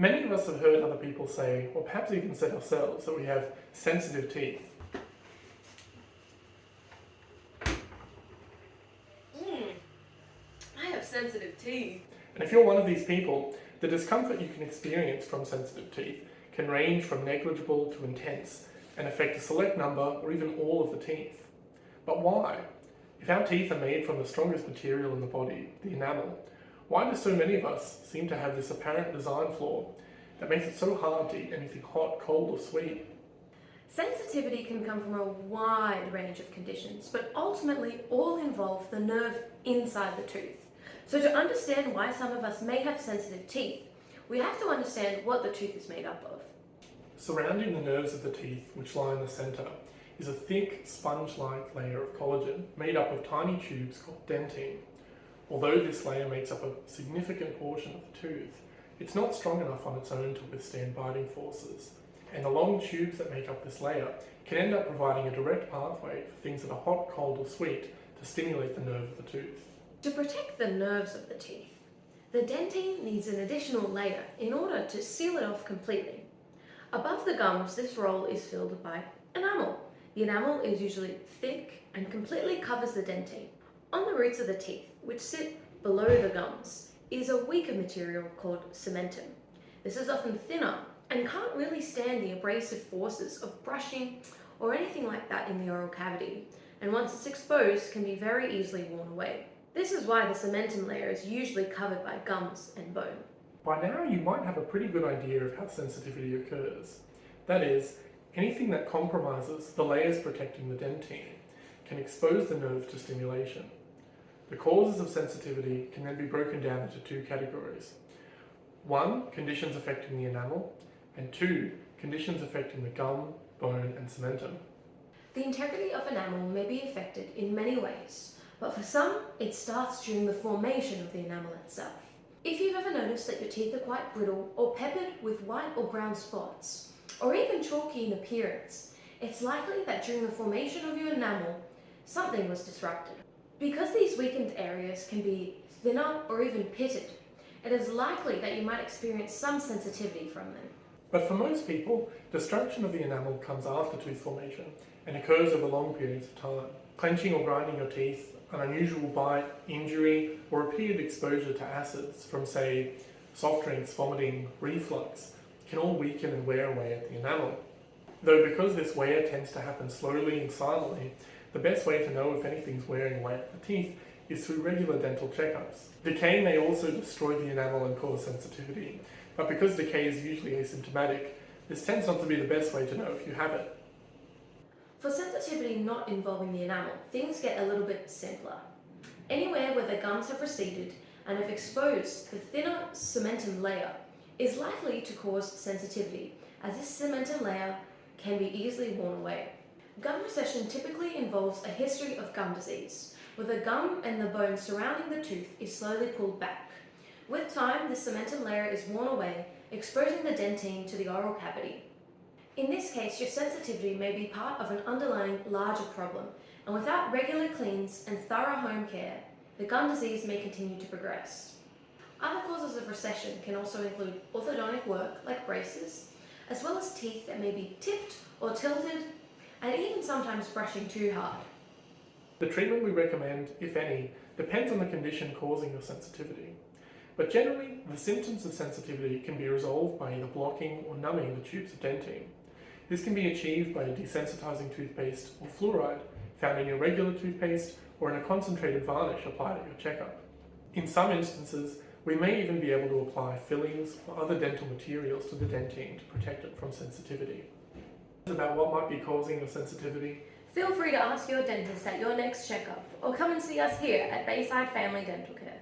Many of us have heard other people say, or perhaps even said ourselves, that we have sensitive teeth. I have sensitive teeth. And if you're one of these people, the discomfort you can experience from sensitive teeth can range from negligible to intense and affect a select number or even all of the teeth. But why? If our teeth are made from the strongest material in the body, the enamel, why do so many of us seem to have this apparent design flaw that makes it so hard to eat anything hot, cold, or sweet? Sensitivity can come from a wide range of conditions, but ultimately all involve the nerve inside the tooth. So to understand why some of us may have sensitive teeth, we have to understand what the tooth is made up of. Surrounding the nerves of the teeth, which lie in the centre, is a thick, sponge-like layer of collagen made up of tiny tubes called dentine. Although this layer makes up a significant portion of the tooth, it's not strong enough on its own to withstand biting forces, and the long tubes that make up this layer can end up providing a direct pathway for things that are hot, cold, or sweet to stimulate the nerve of the tooth. To protect the nerves of the teeth, the dentine needs an additional layer in order to seal it off completely. Above the gums, this role is filled by enamel. The enamel is usually thick and completely covers the dentine. On the roots of the teeth, which sit below the gums, is a weaker material called cementum. This is often thinner and can't really stand the abrasive forces of brushing or anything like that in the oral cavity, and once it's exposed can be very easily worn away. This is why the cementum layer is usually covered by gums and bone. By now you might have a pretty good idea of how sensitivity occurs. That is, anything that compromises the layers protecting the dentine can expose the nerve to stimulation. The causes of sensitivity can then be broken down into two categories. 1, conditions affecting the enamel, and 2, conditions affecting the gum, bone, and cementum. The integrity of enamel may be affected in many ways, but for some, it starts during the formation of the enamel itself. If you've ever noticed that your teeth are quite brittle or peppered with white or brown spots, or even chalky in appearance, it's likely that during the formation of your enamel, something was disrupted. Because these weakened areas can be thinner or even pitted, it is likely that you might experience some sensitivity from them. But for most people, destruction of the enamel comes after tooth formation and occurs over long periods of time. Clenching or grinding your teeth, an unusual bite, injury, or repeated exposure to acids from, say, soft drinks, vomiting, reflux, can all weaken and wear away at the enamel. Though because this wear tends to happen slowly and silently, the best way to know if anything's wearing away at the teeth is through regular dental checkups. Decay may also destroy the enamel and cause sensitivity, but because decay is usually asymptomatic, this tends not to be the best way to know if you have it. For sensitivity not involving the enamel, things get a little bit simpler. Anywhere where the gums have receded and have exposed the thinner cementum layer is likely to cause sensitivity, as this cementum layer can be easily worn away. Gum recession typically involves a history of gum disease, where the gum and the bone surrounding the tooth is slowly pulled back. With time, the cementum layer is worn away, exposing the dentine to the oral cavity. In this case, your sensitivity may be part of an underlying larger problem, and without regular cleans and thorough home care, the gum disease may continue to progress. Other causes of recession can also include orthodontic work like braces, as well as teeth that may be tipped or tilted, and even sometimes brushing too hard. The treatment we recommend, if any, depends on the condition causing your sensitivity. But generally, the symptoms of sensitivity can be resolved by either blocking or numbing the tubes of dentine. This can be achieved by a desensitizing toothpaste or fluoride found in your regular toothpaste or in a concentrated varnish applied at your checkup. In some instances, we may even be able to apply fillings or other dental materials to the dentine to protect it from sensitivity. About what might be causing your sensitivity? Feel free to ask your dentist at your next checkup, or come and see us here at Bayside Family Dental Care.